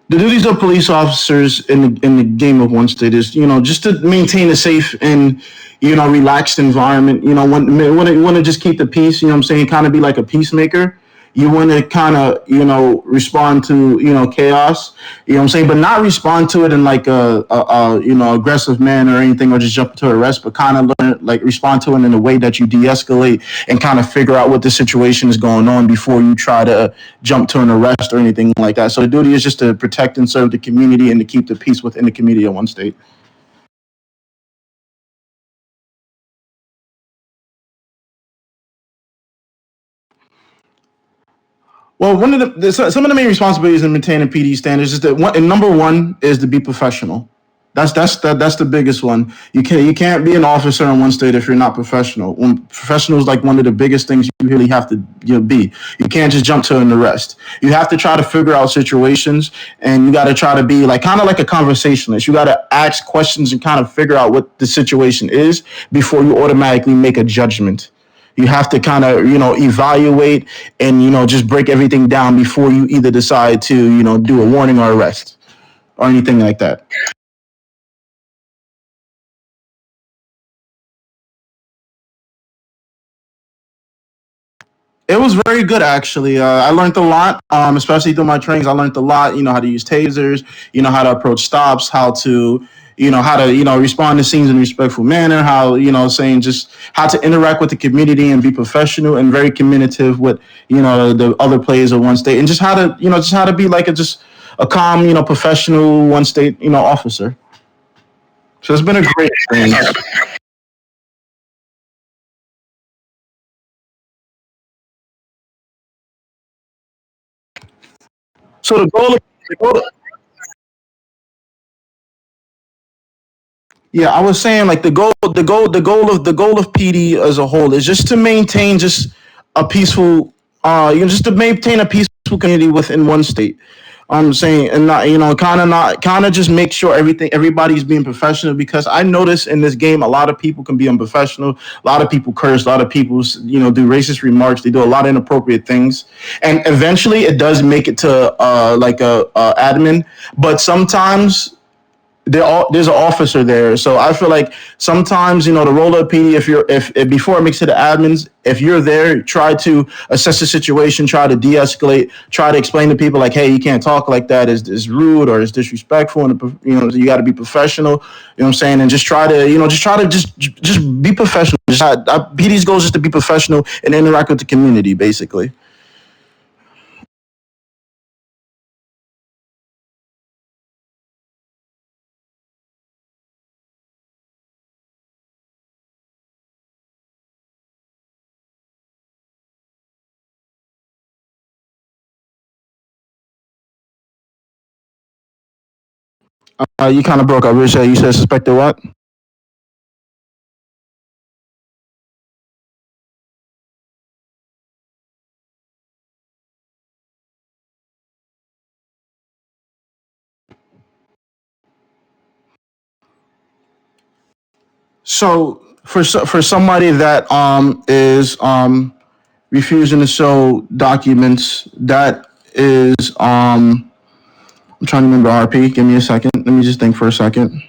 The duties of police officers in the game of one state is just to maintain a safe and relaxed environment. Want to just keep the peace. I'm saying, kind of be like a peacemaker. You want to kind of respond to chaos. I'm saying, but not respond to it in like a aggressive manner or anything, or just jump to arrest, but kind of learn, like, respond to it in a way that you de-escalate and kind of figure out what the situation is going on before you try to jump to an arrest or anything like that. So the duty is just to protect and serve the community and to keep the peace within the community of one state. Well, one of some of the main responsibilities in maintaining PD standards is that and number one is to be professional. That's the biggest one. You can't be an officer in one state if you're not professional. Professional is like one of the biggest things you really have to be. You can't just jump to an arrest. You have to try to figure out situations, and you got to try to be like kind of like a conversationalist. You got to ask questions and kind of figure out what the situation is before you automatically make a judgment. You have to kind of evaluate and just break everything down before you either decide to do a warning or arrest or anything like that. It was very good, actually. I learned a lot, especially through my trainings. I learned a lot. How to use tasers. How to approach stops. How to respond to scenes in a respectful manner. How saying just how to interact with the community and be professional and very communicative with the other players of one state, and just how to be like a calm professional one state officer. So it's been a great experience. So the goal. Yeah, I was saying like the goal of PD as a whole is just to maintain just a peaceful, just to maintain a peaceful community within one state. I'm saying, and not kind of just make sure everybody's being professional, because I notice in this game a lot of people can be unprofessional. A lot of people curse. A lot of people do racist remarks. They do a lot of inappropriate things, and eventually it does make it to like a admin. But sometimes there's an officer there. So I feel like sometimes the role of PD, if before it makes it to the admins, if you're there, try to assess the situation, try to de-escalate, try to explain to people like, hey, you can't talk like that. Is rude or is disrespectful, and you got to be professional. You know what I'm saying? And just try to just be professional. PD's goal is just to be professional and interact with the community, basically. You kind of broke up, Rich. You said suspected what? So for somebody that is refusing to show documents, that is I'm trying to remember RP. Give me a second. Let me just think for a second.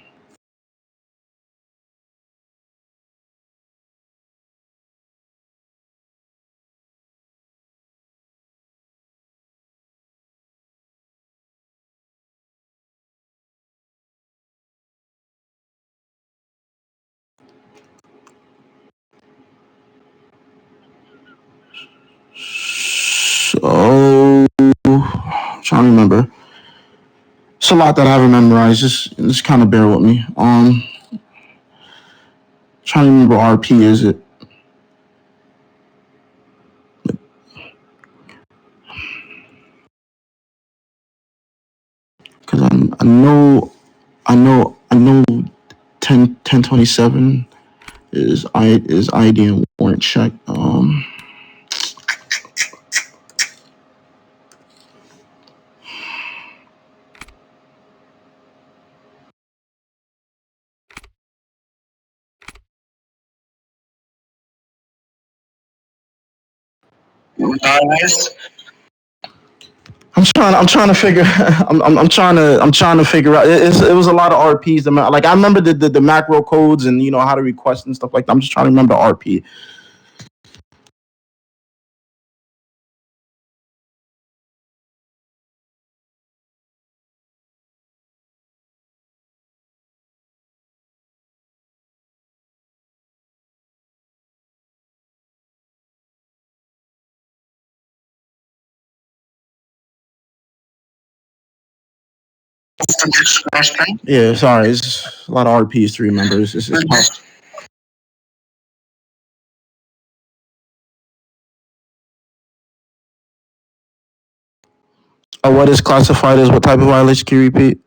So I'm trying to remember. It's a lot that I haven't memorized. Just kind of bear with me. Trying to remember RP. Is it? Because I know 1027 is ID and warrant check. I'm trying to figure. I'm trying to figure out. It was a lot of RPs. Like I remember the macro codes and how to request and stuff like that. I'm just trying to remember RP. Yeah, sorry, it's a lot of RPs to remember. It's tough. What is classified as what type of violation? Can you repeat?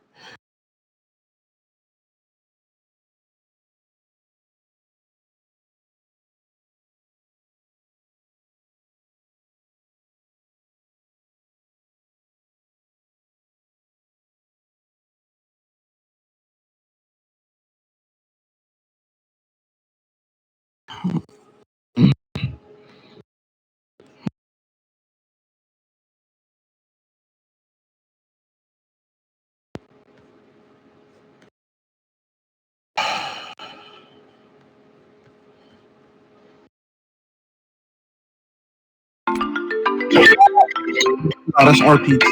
No, that's RP.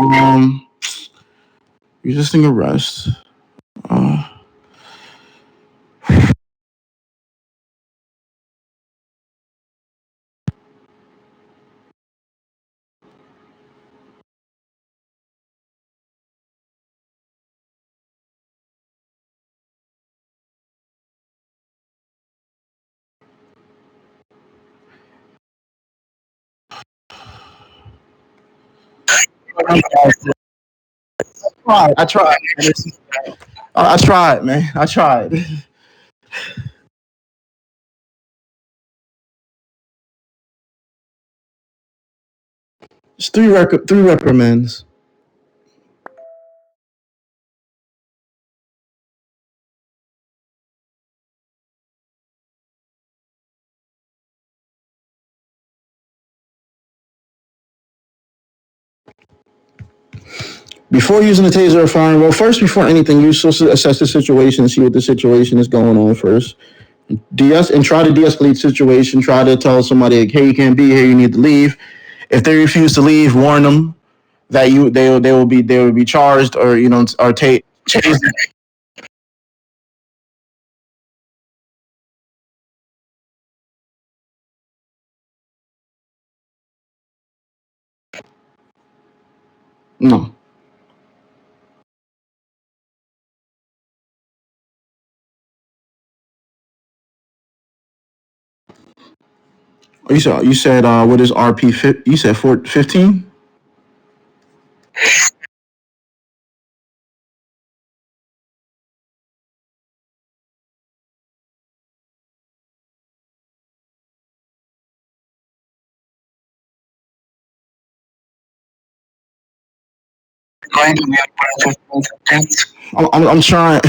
Um, resisting arrest. Uh, I tried. I tried, man. I tried. It's three reprimands. Before using the taser or firing, well, first before anything, you're supposed to assess the situation and see what the situation is going on first. And try to de-escalate the situation. Try to tell somebody, like, hey, you can't be here. You need to leave. If they refuse to leave, warn them that they will be charged or or tased. No, you said what is RP? You said 15. I'm trying.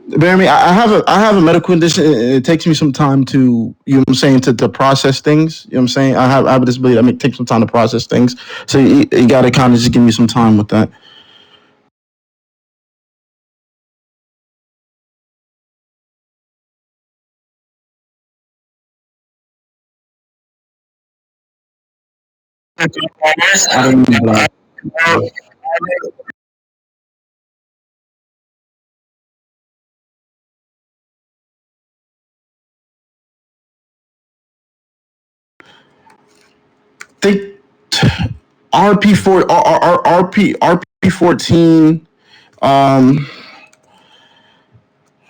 Bear me, I have a medical condition. It takes me some time to what I'm saying to process things. You know what I'm saying? I have a disability. It takes some time to process things. So you got to kind of just give me some time with that. I don't know that. Think RP 14. Um.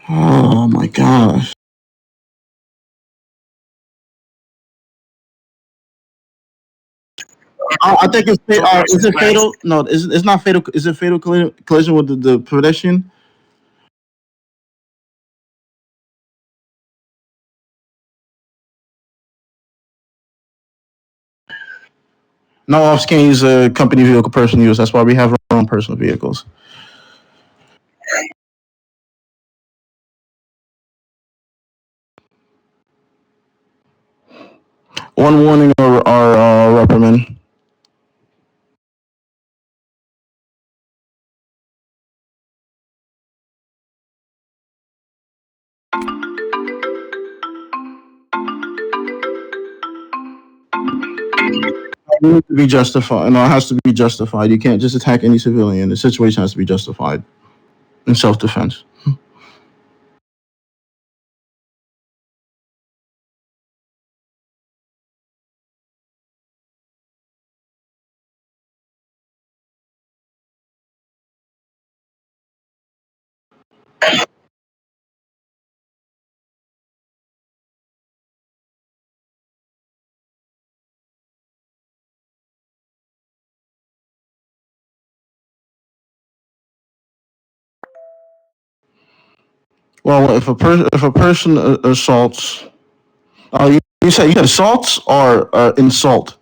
Oh my gosh. I think is it fatal? No, it's not fatal. Is it fatal collision with the pedestrian? No, officers can't use a company vehicle, personal use. That's why we have our own personal vehicles. one warning or reprimand. It needs to be justified. No, it has to be justified. You can't just attack any civilian. The situation has to be justified in self-defense. Well, if a person assaults, you said assaults or insult.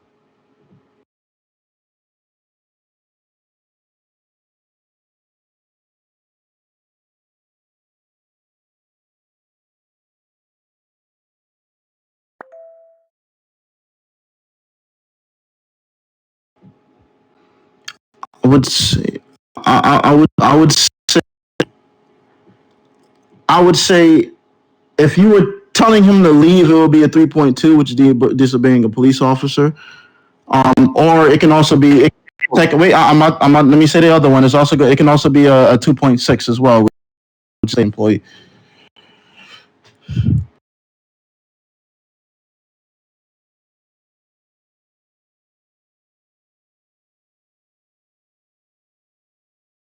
I would say, I would say if you were telling him to leave, it would be a 3.2, which is disobeying a police officer. Or it can also be. Wait, I'm not. Let me say the other one. It's also good. It can also be a 2.6 as well, which is the employee.